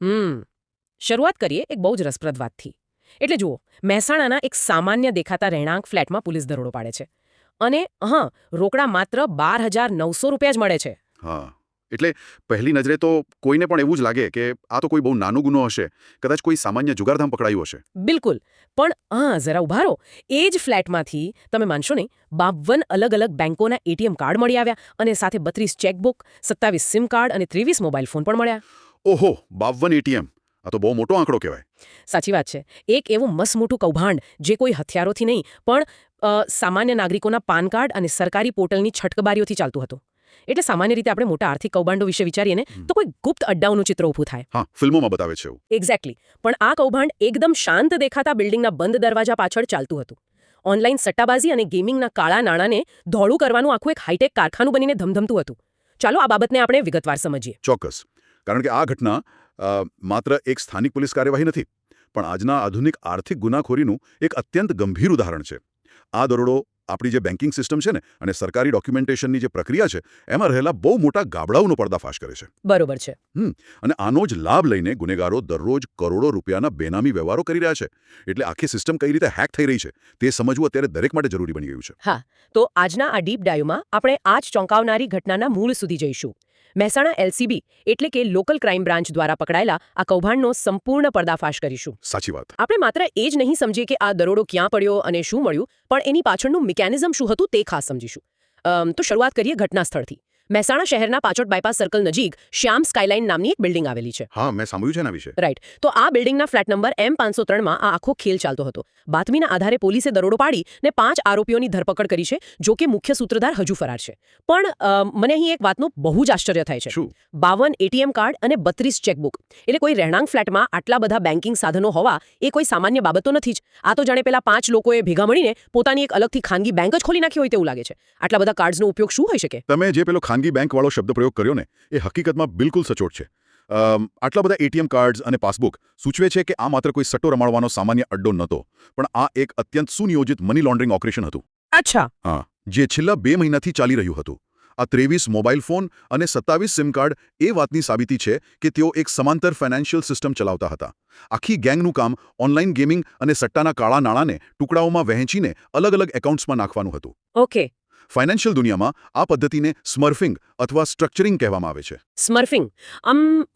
શરૂઆત કરીએ એક બહુ જ રસપ્રદ વાતથી. એટલે જુઓ, મહેસાણાના એક સામાન્ય દેખાતા રહેણાંક ફ્લેટમાં પોલીસ દરોડો પાડે છે. અને રોકડા માત્ર 12,900 રૂપિયા જ મળે છે. હા, એટલે પહેલી નજરે તો કોઈને પણ એવું જ લાગે કે આ તો કોઈ બહુ નાનો ગુનો હશે, કદાચ કોઈ સામાન્ય જુગારધામ પકડાયું હશે. બિલકુલ. પણ જરા ઉભા રહો. એ જ ફ્લેટમાંથી તમે માનશો નહીં, 52 અલગ અલગ બેંકોના એટીએમ કાર્ડ મળી આવ્યા અને સાથે 32 ચેકબુક, 27 સિમ કાર્ડ અને 23 મોબાઈલ ફોન પણ મળ્યા. ઓહો, 52 એટીએમ! આ તો બહુ મોટો આંકડો કહેવાય. સાચી વાત છે. એક એવું મસમોટું કૌભાંડ જે કોઈ હથિયારોથી નહીં પણ સામાન્ય નાગરિકોના પાન કાર્ડ અને સરકારી પોર્ટલની છટકબારીઓથી ચાલતું હતું. એટલે સામાન્ય રીતે આપણે મોટા આર્થિક કૌભાંડો વિશે વિચારીએ ને તો કોઈ ગુપ્ત અડ્ડાઓનું ચિત્ર ઊભું થાય. હા, ફિલ્મોમાં બતાવે છે એવું. એક્ઝેક્ટલી. પણ આ કૌભાંડ એકદમ શાંત દેખાતા બિલ્ડિંગના બંધ દરવાજા પાછળ ચાલતું હતું. ઓનલાઈન સટ્ટાબાજી અને ગેમિંગના કાળા નાણાંને ધોળું કરવાનું આખું એક હાઈટેક કારખાનું બનીને ધમધમતું હતું. ચાલો આ બાબતને આપણે વિગતવાર સમજીએ. ચોક્કસ. કારણ કે આ ઘટના માત્ર એક સ્થાનિક પોલીસ કાર્યવાહી નથી, પણ આજના આધુનિક આર્થિક ગુનાખોરીનું એક અત્યંત ગંભીર ઉદાહરણ છે. આ દરોડો આપણી જે બેન્કિંગ સિસ્ટમ છે ને અને સરકારી ડોક્યુમેન્ટેશનની જે પ્રક્રિયા છે એમાં રહેલા બહુ મોટા ગાબડાઓનો પર્દાફાશ કરે છે. બરોબર છે. અને આનો જ લાભ લઈને ગુનેગારો દરરોજ કરોડો રૂપિયાના બેનામી વ્યવહારો કરી રહ્યા છે. એટલે આખી સિસ્ટમ કઈ રીતે હેક થઈ રહી છે તે સમજવું અત્યારે દરેક માટે જરૂરી બની ગયું છે. હા, તો આજના આ ડીપ ડાઈવમાં આપણે આ જ ચોંકાવનારી ઘટનાના મૂળ સુધી જઈશું. મહેસાણા એલસીબી એટલે કે લોકલ ક્રાઇમ બ્રાન્ચ દ્વારા પકડાયેલા આ કૌભાંડનો સંપૂર્ણ પર્દાફાશ કરીશું. સાચી વાત. આપણે માત્ર એ જ નહીં સમજીએ કે આ દરોડો ક્યાં પડ્યો અને શું મળ્યું, પણ એની પાછળનું મિકેનિઝમ શું હતું તે ખાસ સમજીશું. તો શરૂઆત કરીએ ઘટના સ્થળથી. મહેસાણા શહેરના પાછોટ બાયપાસ સર્કલ નજીક શ્યામ સ્કાયલાઇન નામની એક બિલ્ડિંગ આવેલી છે. હા, મેં સાંભળ્યું છે એના વિશે. રાઈટ. તો આ બિલ્ડિંગના ફ્લેટ નંબર M503માં આ આખો ખેલ ચાલતો હતો. બાતમીના આધારે પોલીસે દરોડો પાડી ને 5 આરોપીઓની ધરપકડ કરી છે, જો કે મુખ્ય સૂત્રધાર હજુ ફરાર છે. પણ મને અહીં એક વાતનું બહુ જ આશ્ચર્ય થાય છે. શું? 52 એટીએમ કાર્ડ અને 32 ચેકબુક. એટલે કોઈ રહેણાંક ફ્લેટમાં આટલા બધા બેન્કિંગ સાધનો હોવા એ કોઈ સામાન્ય બાબત તો નથી જ. આ તો જાણે પેલા 5 લોકોએ ભેગા મળીને પોતાની એક અલગથી ખાનગી બેંક જ ખોલી નાખી હોય તેવું લાગે છે. આટલા બધા કાર્ડ્સનો ઉપયોગ શું હોઈ શકે? તમે જે પેલો ખાનગી બેંક વાળો શબ્દ પ્રયોગ કર્યો ને એ હકીકતમાં બિલકુલ સચોટ છે. આટલા બધા એટીએમ કાર્ડ્સ અને પાસબુક સૂચવે છે કે આ માત્ર કોઈ સટ્ટો રમાડવાનો સામાન્ય અડ્ડો નહોતો, પણ આ એક અત્યંત સુનિયોજિત મની લોન્ડરિંગ ઓપરેશન હતું. અચ્છા. હા, જે છેલ્લા 2 મહિનાથી ચાલી રહ્યું હતું. આ 23 મોબાઈલ ફોન અને 27 સિમ કાર્ડ એ વાતની સાબિતી છે કે તેઓ એક સમાંતર ફાઇનાન્શિયલ સિસ્ટમ ચલાવતા હતા. આખી ગેંગનું કામ ઓનલાઈન ગેમિંગ અને સટ્ટાના કાળા નાણાંને ટુકડાઓમાં વહેંચીને અલગ અલગ એકાઉન્ટ્સમાં નાખવાનું હતું. ઓકે. ફાઇનાન્શિયલ દુનિયામાં આ પદ્ધતિને સ્મર્ફિંગ અથવા સ્ટ્રક્ચરિંગ કહેવામાં આવે છે. સ્મર્ફિંગ.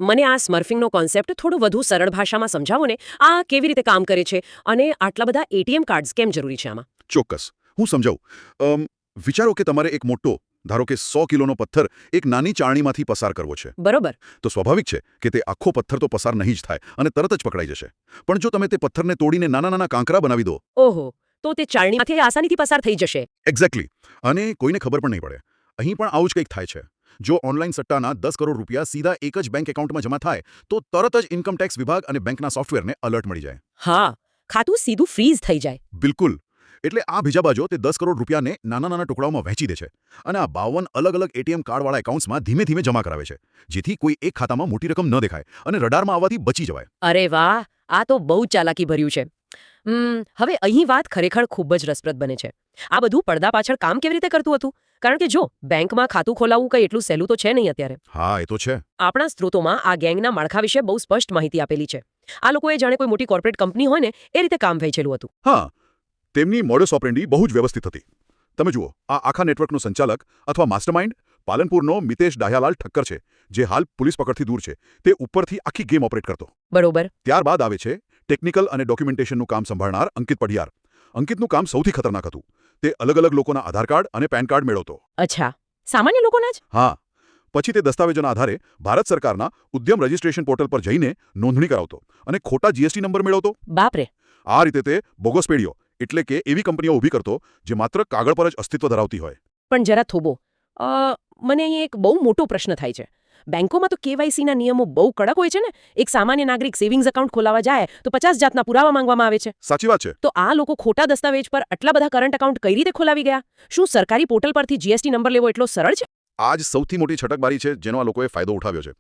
મને આ સ્મર્ફિંગનો કોન્સેપ્ટ થોડું વધુ સરળ ભાષામાં સમજાવો ને. આ કેવી રીતે કામ કરે છે અને આટલા બધા એટીએમ કાર્ડ્સ કેમ જરૂરી છે આમાં? ચોક્કસ, હું સમજાવું. વિચારો કે તમારે એક મોટો, ધારો કે 100 કિલોનો પથ્થર એક નાની ચાળણીમાંથી પસાર કરવો છે. બરોબર. તો સ્વાભાવિક છે કે તે આખો પથ્થર તો પસાર નહીં જ થાય અને તરત જ પકડાઈ જશે. પણ જો તમે તે પથ્થરને તોડીને નાના નાના કાંકરા બનાવી દો, ઓહો, તો તે ચાળણીમાંથી આસાનીથી પસાર થઈ જશે. એક્ઝેક્ટલી. અને કોઈને ખબર પણ નહીં પડે. અહીં પણ આવું જ કંઈક થાય છે. જો ઓનલાઈન સટ્ટાના 10 કરોડ રૂપિયા સીધા એક જ બેંક એકાઉન્ટમાં જમા થાય તો તરત જ ઇન્કમટેક્સ વિભાગ અને બેંકના સોફ્ટવેરને અલર્ટ મળી જાય. હા, ખાતું સીધું ફ્રીઝ થઈ જાય. બિલકુલ. એટલે આ બીજા બાજુ તે 10 કરોડ રૂપિયાને નાના નાના ટુકડાઓમાં વહેંચી દે છે અને આ 52 અલગ અલગ એટીએમ કાર્ડવાળા એકાઉન્ટ્સમાં ધીમે ધીમે જમા કરાવે છે, જેથી કોઈ એક ખાતામાં મોટી રકમ ન દેખાય અને રડારમાં આવવાથી બચી જવાય. અરે વાહ, આ તો બહુ ચાલાકી ભર્યું છે. હવે અહીં વાત ખરેખર ખૂબ જ રસપ્રદ બને છે. આ બધું પડદા પાછળ કામ કેવી રીતે કરતું હતું? કારણ કે જો બેંકમાં ખાતું ખોલાવવું કંઈ એટલું સહેલું તો છે નહીં અત્યારે. હા, એ તો છે. આપણા સ્ત્રોતોમાં આ ગેંગના માળખા વિશે બહુ સ્પષ્ટ માહિતી આપેલી છે. આ લોકોએ જાણે કોઈ મોટી કોર્પોરેટ કંપની હોય ને એ રીતે કામ વહેંચેલું હતું. હા, તેમની મોડસ ઓપરેન્ડી બહુ જ વ્યવસ્થિત હતી. તમે જુઓ, આ આખા નેટવર્કનો સંચાલક અથવા માસ્ટરમાઇન્ડ પાલનપુરનો મિતેશ ડાહ્યાલાલ ઠક્કર છે, જે હાલ પોલીસ પકડથી દૂર છે. તે ઉપરથી આખી ગેમ ઓપરેટ કરતો. બરોબર. ત્યારબાદ આવે છે ટેકનિકલ અને ડોક્યુમેન્ટેશનનું કામ સંભાળનાર અંકિત પઢિયાર. અંકિતનું કામ સૌથી ખતરનાક હતું. તે અલગ અલગ લોકોના આધાર કાર્ડ અને પેન કાર્ડ મેળવતો. અચ્છા, સામાન્ય લોકોના જ? હા. પછી તે દસ્તાવેજોના આધારે ભારત સરકારના ઉદ્યમ રજિસ્ટ્રેશન પોર્ટલ પર જઈને નોંધણી કરાવતો અને ખોટા જીએસટી નંબર મેળવતો. બાપરે. આ રીતે તે બોગસ પેઢીઓ એટલે કે એવી કંપનીઓ ઊભી કરતો જે માત્ર કાગળ પર જ અસ્તિત્વ ધરાવતી હોય. પણ જરા થોભો. મને અહીં એક બહુ મોટો પ્રશ્ન થાય છે. બેંકોમાં તો કેવાયસીના નિયમો બહુ કડક હોય છે ને. એક સામાન્ય નાગરિક સેવિંગ્સ એકાઉન્ટ ખોલાવવા જાય તો 50 જાતના પુરાવા માંગવામાં આવે છે. સાચી વાત છે. તો આ લોકો ખોટા દસ્તાવેજ પર આટલા બધા કરંટ એકાઉન્ટ કઈ રીતે ખોલાવી ગયા? શું સરકારી પોર્ટલ પરથી જીએસટી નંબર લેવો એટલો સરળ છે? આ જ સૌથી મોટી છટકબારી છે જેનો આ લોકોએ ફાયદો ઉઠાવ્યો છે.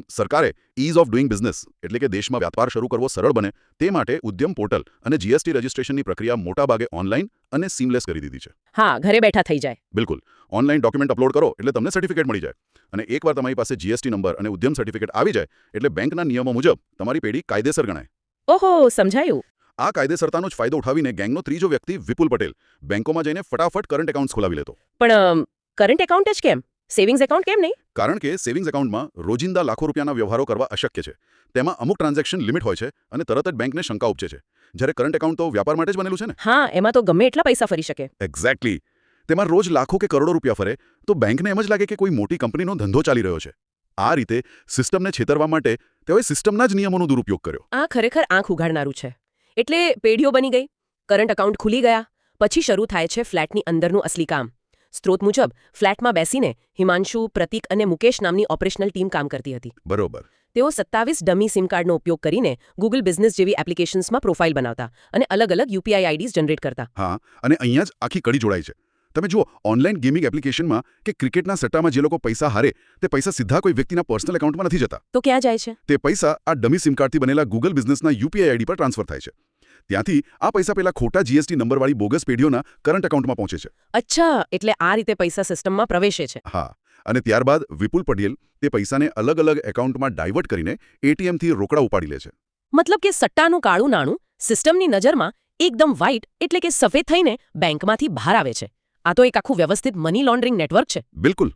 સરકારે ઇઝ ઓફ ડુઇંગ બિઝનેસ એટલે કે દેશમાં વ્યાપાર શરૂ કરવો સરળ બને તે માટે ઉદ્યમ પોર્ટલ અને જીએસટી રજિસ્ટ્રેશનની પ્રક્રિયા મોટાભાગે ઓનલાઈન અને સીમલેસ કરી દીધી છે. હા, ઘરે બેઠા થઈ જાય. બિલકુલ. ઓનલાઈન ડોક્યુમેન્ટ અપલોડ કરો એટલે તમને સર્ટિફિકેટ મળી જાય. અને એકવાર તમારી પાસે જીએસટી નંબર અને ઉદ્યમ સર્ટિફિકેટ આવી જાય એટલે બેંકના નિયમો મુજબ તમારી પેઢી કાયદેસર ગણાય. ઓહો, સમજાયું. આ કાયદેસરતાનો જ ફાયદો ઉઠાવીને ગેંગનો ત્રીજો વ્યક્તિ વિપુલ પટેલ બેંકોમાં જઈને ફટાફટ કરંટ એકાઉન્ટ્સ ખોલાવી લેતો. પણ કરંટ એકાઉન્ટ જ કેમ? સેવિંગ્સ એકાઉન્ટ કેમ નહીં? કારણ કે સેવિંગ્સ એકાઉન્ટમાં રોજિંદા લાખો રૂપિયાના વ્યવહારો કરવા અશક્ય છે. તેમાં અમુક ટ્રાન્ઝેક્શન લિમિટ હોય છે અને તરત જ બેંકને શંકા ઉપજે છે. જ્યારે કરંટ એકાઉન્ટ તો વ્યાપાર માટે જ બનેલું છે ને. હા, એમાં તો ગમે એટલા પૈસા ફરી શકે. એક્ઝેક્ટલી. તેમાં રોજ લાખો કે કરોડો રૂપિયા ફરે તો બેંકને એમ જ લાગે કે કોઈ મોટી કંપનીનો ધંધો ચાલી રહ્યો છે. આ રીતે સિસ્ટમને છેતરવા માટે તેઓએ સિસ્ટમના જ નિયમોનો દુરુપયોગ કર્યો. આ ખરેખર આંખ ઉઘાડનારું છે. એટલે પેઢીઓ બની ગઈ, કરંટ એકાઉન્ટ ખુલી ગયા, પછી શરૂ થાય છે ફ્લેટની અંદરનું અસલી કામ. સ્ત્રોત મુજબ ફ્લેટમાં બેસીને હિમાંશુ, પ્રતીક અને મુકેશ નામની ઓપરેશનલ ટીમ કામ કરતી હતી. બરોબર. તેઓ 27 ડમી સિમ કાર્ડનો ઉપયોગ કરીને ગૂગલ બિઝનેસ જેવી એપ્લિકેશન્સમાં પ્રોફાઇલ બનાવતા અને અલગ અલગ યુપીઆઈ આઈડીઝ જનરેટ કરતા. હા, અને અહીંયા જ આખી કડી જોડાય છે. તમે જુઓ, ઓનલાઈન ગેમિંગ એપ્લિકેશનમાં કે ક્રિકેટના સટ્ટામાં જે લોકો પૈસા હારે તે પૈસા સીધા કોઈ વ્યક્તિના પર્સનલ એકાઉન્ટમાં નથી જતા. તો ક્યાં જાય છે? તે પૈસા આ ડમી સિમ કાર્ડથી બનેલા ગૂગલ બિઝનેસના યુપીઆઈ આઈડી પર ટ્રાન્સફર થાય છે. ત્યાંથી આ પૈસા પેલા ખોટા જીએસટી નંબરવાળી બોગસ પેઢીઓના કરંટ એકાઉન્ટમાં પહોંચે છે. અચ્છા, એટલે આ રીતે પૈસા સિસ્ટમમાં પ્રવેશે છે. હા, અને ત્યારબાદ વિપુલ પટેલ તે પૈસાને અલગ અલગ એકાઉન્ટમાં ડાયવર્ટ કરીને એટીએમથી રોકડા ઉપાડી લે છે. મતલબ કે સટ્ટાનું કાળું નાણું સિસ્ટમની નજરમાં એકદમ વ્હાઇટ એટલે કે સફેદ થઈને બેંકમાંથી બહાર આવે છે. આ તો એક આખું વ્યવસ્થિત મની લોન્ડરિંગ નેટવર્ક છે. બિલકુલ.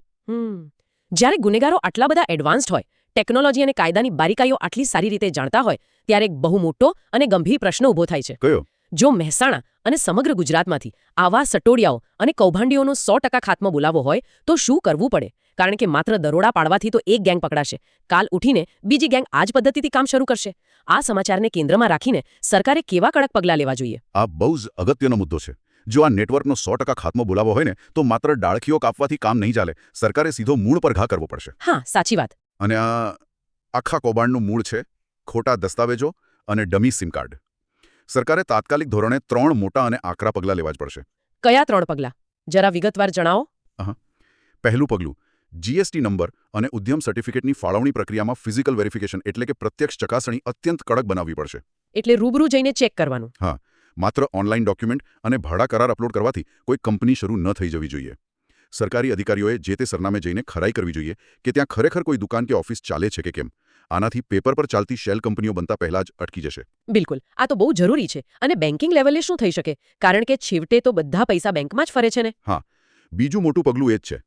જ્યારે ગુનેગારો આટલા બધા એડવાન્સ્ડ હોય, ટેકનોલોજી અને કાયદાની બારીકાઈઓ આટલી સારી રીતે જાણતા હોય, ત્યારે એક બહુ મોટો અને ગંભીર પ્રશ્ન ઊભો થાય છે. કયો? જો મહેસાણા અને સમગ્ર ગુજરાતમાંથી આવા સટોડિયાઓ અને કૌભાંડીઓનો 100% ખાત્મો બોલાવવો હોય તો શું કરવું પડે? કારણ કે માત્ર દરોડા પાડવાથી તો એક ગેંગ પકડાશે, કાલ ઉઠીને બીજી ગેંગ આ જ પદ્ધતિથી કામ શરૂ કરશે. આ સમાચારને કેન્દ્રમાં રાખીને સરકારે કેવા કડક પગલાં લેવા જોઈએ? આ બહુ જ અગત્યનો મુદ્દો છે. જો આ નેટવર્કનો 100% ખાત્મો બોલાવવો હોય ને તો માત્ર ડાળખીઓ કાપવાથી કામ નહીં ચાલે. સરકારે સીધો મૂળ પર ઘા કરવો પડશે. હા, સાચી વાત. અને આ આખા કૌભાંડનું મૂળ છે ખોટા દસ્તાવેજો અને ડમી સિમ કાર્ડ. સરકારે તાત્કાલિક ધોરણે 3 મોટા અને આકરા પગલાં લેવા જ પડશે. કયા 3 પગલાં? જરા વિગતવાર જણાવો. પહેલું પગલું, જીએસટી નંબર અને ઉદ્યમ સર્ટિફિકેટની ફાળવણી પ્રક્રિયામાં ફિઝિકલ વેરિફિકેશન એટલે કે પ્રત્યક્ષ ચકાસણી અત્યંત કડક બનાવવી પડશે. એટલે રૂબરૂ જઈને ચેક કરવાનું. હા, માત્ર ઓનલાઈન ડોક્યુમેન્ટ અને ભાડા કરાર અપલોડ કરવાથી કોઈ કંપની શરૂ ન થઈ જવી જોઈએ. સરકારી અધિકારીઓએ જે તે સરનામે જઈને ખરાઈ કરવી જોઈએ કે ત્યાં ખરેખર કોઈ દુકાન કે ઓફિસ ચાલે છે કે કેમ. આનાથી પેપર પર ચાલતી શેલ કંપનીઓ બનતા પહેલા જ અટકી જશે. બિલકુલ, આ તો બહુ જરૂરી છે. અને બેન્કિંગ લેવલે શું થઈ શકે? કારણ કે છેવટે તો બધા પૈસા બેંકમાં જ ફરે છે ને. હા, બીજું મોટું પગલું એ જ છે.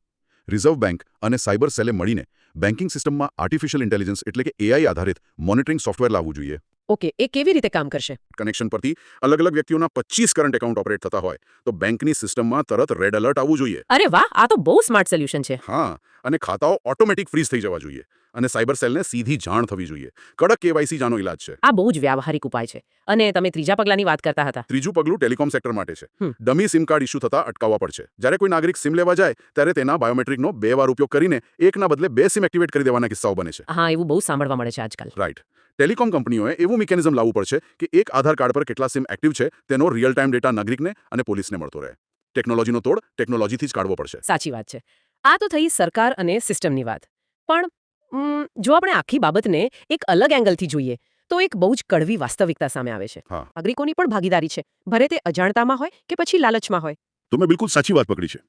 રિઝર્વ બેંક અને સાયબર સેલે મળીને બેન્કિંગ સિસ્ટમમાં આર્ટિફિશિયલ ઇન્ટેલિજન્સ એટલે કે એઆઈ આધારિત મોનિટરિંગ સોફ્ટવેર લાવવું જોઈએ. ઓકે, એ કેવી રીતે કામ કરશે? કનેક્શન પરથી અલગ અલગ વ્યક્તિઓના 25 કરંટ એકાઉન્ટ ઓપરેટ થતા હોય તો બેંકની સિસ્ટમમાં તરત રેડ એલર્ટ આવવું જોઈએ. અરે વાહ, આ તો બહુ સ્માર્ટ સોલ્યુશન છે. હા, અને ખાતાઓ ઓટોમેટિક ફ્રીઝ થઈ જવા જોઈએ અને સાયબર સેલને સીધી જાણ થવી જોઈએ. કડક કેવાયસી જાનો ઇલાજ છે. આ બહુ જ વ્યાવહારિક ઉપાય છે. અને તમે ત્રીજા પગલાની વાત કરતા હતા. ત્રીજું પગલું ટેલિકોમ સેક્ટર માટે છે. ડમી સિમ કાર્ડ ઇસ્યુ થતા અટકાવવા પડશે. જ્યારે કોઈ નાગરિક સિમ લેવા જાય ત્યારે તેના બાયોમેટ્રિકનો 2 વાર ઉપયોગ કરીને એકના બદલે 2 સિમ એક્ટિવેટ કરી દેવાના કિસ્સાઓ બને છે. હા, એવું બહુ સાંભળવા મળે છે આજકાલ. રાઈટ. ટેલિકોમ કંપનીઓએ એવું મિકેનિઝમ લાવવું પડશે કે એક આધાર કાર્ડ પર કેટલા સિમ એક્ટિવ છે તેનો રિયલ ટાઈમ ડેટા નાગરિકને અને પોલીસને મળતો રહે. ટેકનોલોજીનો તોડ ટેકનોલોજીથી જ કાઢવો પડશે. સાચી વાત છે. આ તો થઈ સરકાર અને સિસ્ટમની વાત. પણ જો આપણે આખી બાબતને એક અલગ એંગલથી જોઈએ તો એક બહુ જ કડવી વાસ્તવિકતા સામે આવે છે. નાગરિકોની પણ ભાગીદારી છે, ભલે તે અજાણતામાં હોય કે પછી લાલચમાં હોય. તો મેં બિલકુલ સાચી વાત પકડી છે.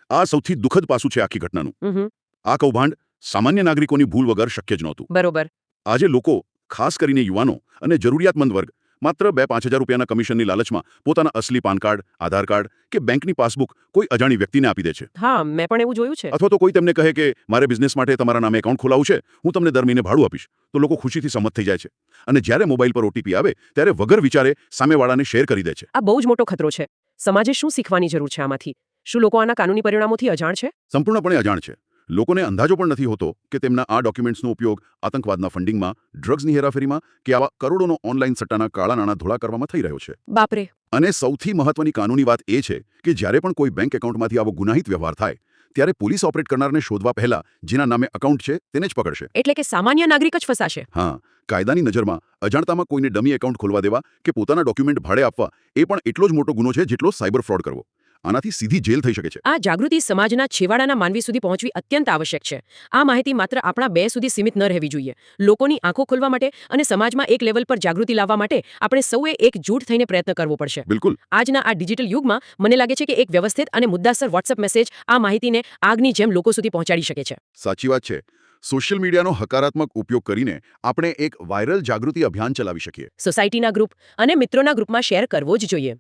આ સૌથી દુઃખદ પાસું છે આખી ઘટનાનું. આ કૌભાંડ સામાન્ય નાગરિકોની ભૂલ વગર શક્ય જ નહોતું. બરોબર. આજે લોકો, ખાસ કરીને યુવાનો અને જરૂરિયાતમંદ વર્ગ, માત્ર 2-5 હજાર રૂપિયાના કમિશનની લાલચમાં પોતાના અસલી પાન કાર્ડ, આધાર કાર્ડ કે બેંકની પાસબુક કોઈ અજાણી વ્યક્તિને આપી દે છે. હા, મેં પણ એવું જોયું છે. અથવા તો કોઈ તેમને કહે કે મારે બિઝનેસ માટે તમારા નામે એકાઉન્ટ ખોલાવવું છે, હું તમને દર મહિને ભાડું આપીશ. તો લોકો ખુશીથી સંમત થઈ જાય છે અને જ્યારે મોબાઈલ પર ઓટીપી આવે ત્યારે વગર વિચારે સામેવાળાને શેર કરી દે છે. આ બહુ જ મોટો ખતરો છે. સમાજે શું શીખવાની જરૂર છે આમાંથી? શું લોકો આના કાનૂની પરિણામોથી અજાણ છે? સંપૂર્ણપણે અજાણ છે. લોકોને અંદાજો પણ નથી હોતો કે તેમના આ ડોક્યુમેન્ટ્સનો ઉપયોગ આતંકવાદના ફંડિંગમાં, ડ્રગ્સની હેરાફેરીમાં કે આવા કરોડોનો ઓનલાઈન સટ્ટાના કાળા નાણાં ધોળા કરવામાં થઈ રહ્યો છે. બાપરે. અને સૌથી મહત્વની કાનૂની વાત એ છે કે જ્યારે પણ કોઈ બેંક એકાઉન્ટમાંથી આવો ગુનાહિત વ્યવહાર થાય ત્યારે પોલીસ ઓપરેટ કરનારને શોધવા પહેલા જેના નામે એકાઉન્ટ છે તેને જ પકડશે. એટલે કે સામાન્ય નાગરિક જ ફસાશે. હા, કાયદાની નજરમાં અજાણતામાં કોઈને ડમી એકાઉન્ટ ખોલવા દેવા કે પોતાના ડોક્યુમેન્ટ ભાડે આપવા એ પણ એટલો જ મોટો ગુનો છે જેટલો સાયબર ફ્રોડ કરવો. આનાથી સીધી જેલ થઈ શકે છે. આ જાગૃતિ સમાજના છેવાડાના માનવી સુધી પહોંચવી અત્યંત આવશ્યક છે. આ માહિતી માત્ર આપણા બે સુધી સીમિત ન રહેવી જોઈએ. લોકોની આંખો ખોલવા માટે અને સમાજમાં એક લેવલ પર જાગૃતિ લાવવા માટે આપણે સૌએ એકજૂટ થઈને પ્રયત્ન કરવો પડશે. બિલકુલ. આજના આ ડિજિટલ યુગમાં મને લાગે છે કે એક વ્યવસ્થિત અને મુદ્દાસર વોટ્સએપ મેસેજ આ માહિતીને આગની જેમ લોકો સુધી પહોંચાડી શકે છે. સાચી વાત છે. સોશિયલ મીડિયાનો હકારાત્મક ઉપયોગ કરીને આપણે એક વાયરલ જાગૃતિ અભિયાન ચલાવી શકીએ. સોસાયટીના ગ્રુપ અને મિત્રોના ગ્રુપમાં શેર કરવો જ જોઈએ.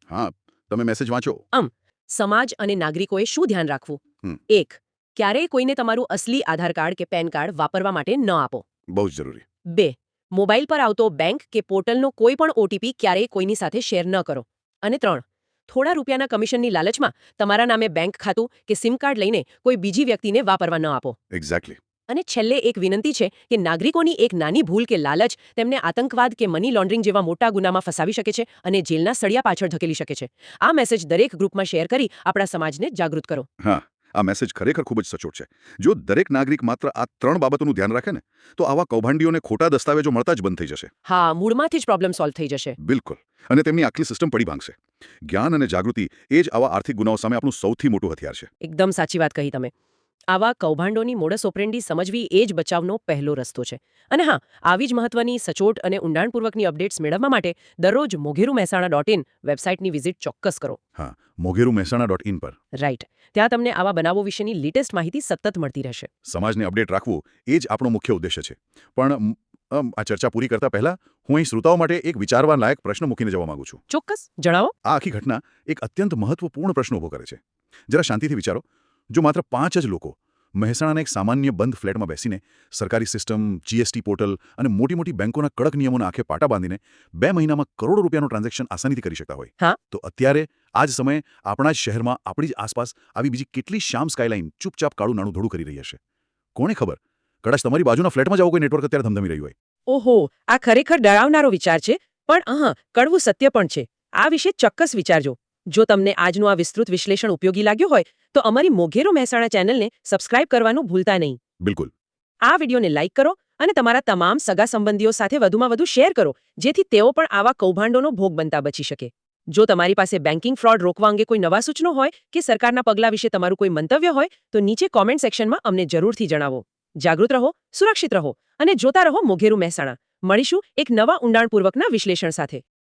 હા, તમે મેસેજ વાંચો. સમાજ અને નાગરિકોએ શું ધ્યાન રાખવું? 1. ક્યારેય કોઈને તમારું અસલી આધાર કાર્ડ કે પેન કાર્ડ વાપરવા માટે ન આપો. બહુ જ જરૂરી. 2. મોબાઈલ પર આવતો બેંક કે પોર્ટલનો કોઈ પણ ઓટીપી ક્યારેય કોઈની સાથે શેર ન કરો. અને 3. થોડા રૂપિયાના કમિશનની લાલચમાં તમારા નામે બેંક ખાતું કે સિમ કાર્ડ લઈને કોઈ બીજી વ્યક્તિને વાપરવા ન આપો. એક્ઝેક્ટલી. અને છેલ્લે એક વિનંતી છે કે નાગરિકોની એક નાની ભૂલ કે લાલચ તેમને આતંકવાદ કે મની લોન્ડરિંગ જેવા મોટા ગુનામાં ફસાવી શકે છે અને જેલના સળિયા પાછળ ધકેલી શકે છે. આ મેસેજ દરેક ગ્રુપમાં શેર કરી આપણા સમાજને જાગૃત કરો. હા, આ મેસેજ ખરેખર ખૂબ જ સચોટ છે. જો દરેક નાગરિક માત્ર આ 3 બાબતોનું ધ્યાન રાખે ને તો આવા કૌભાંડીઓને ખોટા દસ્તાવેજો મળતા જ બંધ થઈ જશે. હા, મૂળમાંથી જ પ્રોબ્લેમ સોલ્વ થઈ જશે. બિલકુલ. અને તેમની આખી સિસ્ટમ પડી ભાંગશે. જ્ઞાન અને જાગૃતિ એ જ આવા આર્થિક ગુનાઓ સામે આપણું સૌથી મોટું હથિયાર છે. એકદમ સાચી વાત કહી તમે. આવા કૌભાંડોની મોડસ ઓપરેન્ડી સમજવી એ જ બચાવનો પહેલો રસ્તો છે. અને હા, આવી જ મહત્વની સચોટ અને ઊંડાણપૂર્વકની અપડેટ્સ મેળવવા માટે દરરોજ mogeruMehsana.in વેબસાઇટની વિઝિટ ચોક્કસ કરો. હા, mogeruMehsana.in પર. રાઈટ. ત્યાં તમને આવા બનાવો વિશેની લેટેસ્ટ માહિતી સતત મળતી રહેશે. સમાજને અપડેટ રાખવું એ જ આપણો મુખ્ય ઉદ્દેશ્ય છે. પણ આ ચર્ચા પૂરી કરતા પહેલા હું અહીં શ્રોતાઓ માટે એક વિચારવા લાયક પ્રશ્ન મૂકીને જવા માંગુ છું. ચોક્કસ, જણાવો. આ આખી ઘટના એક અત્યંત મહત્વપૂર્ણ પ્રશ્ન ઊભો કરે છે. જરા શાંતિથી વિચારો. જો માત્ર 5 જ લોકો મહેસાણાના એક સામાન્ય બંધ ફ્લેટમાં બેસીને સરકારી સિસ્ટમ, જીએસટી પોર્ટલ અને મોટી મોટી બેંકોના કડક નિયમોના આંખે પાટા બાંધીને 2 મહિનામાં કરોડો રૂપિયાનું ટ્રાન્ઝેક્શન આસાનીથી કરી શકતા હોય, હા, તો અત્યારે આ જ સમયે આપણા જ શહેરમાં આપણી જ આસપાસ આવી બીજી કેટલી શ્યામ સ્કાયલાઇન ચૂપચાપ કાળું નાણું ધોળું કરી રહી હશે. કોને ખબર, કદાચ તમારી બાજુના ફ્લેટમાં જ આવું કોઈ નેટવર્ક અત્યારે ધમધમી રહ્યું હોય. ઓહો, આ ખરેખર ડરાવનારો વિચાર છે, પણ કડવું સત્ય પણ છે. આ વિશે ચોક્કસ વિચારજો. જો તમને આજનું આ વિસ્તૃત વિશ્લેષણ ઉપયોગી લાગ્યું હોય તો અમારી મોઘેરો મહેસાણા ચેનલને સબસ્ક્રાઇબ કરવાનું ભૂલતા નહીં. બિલકુલ. આ વિડીયોને લાઇક કરો અને તમારા તમામ સગા સંબંધીઓ સાથે વધુમાં વધુ શેર કરો, જેથી તેઓ પણ આવા કૌભાંડોનો ભોગ બનતા બચી શકે. જો તમારી પાસે બેન્કિંગ ફ્રોડ રોકવા અંગે કોઈ નવા સૂચનો હોય કે સરકારના પગલાં વિશે તમારું કોઈ મંતવ્ય હોય તો નીચે કોમેન્ટ સેક્શનમાં અમને જરૂરથી જણાવો. જાગૃત રહો, સુરક્ષિત રહો અને જોતા રહો મોઘેરું મહેસાણા. મળીશું એક નવા ઊંડાણપૂર્વકના વિશ્લેષણ સાથે.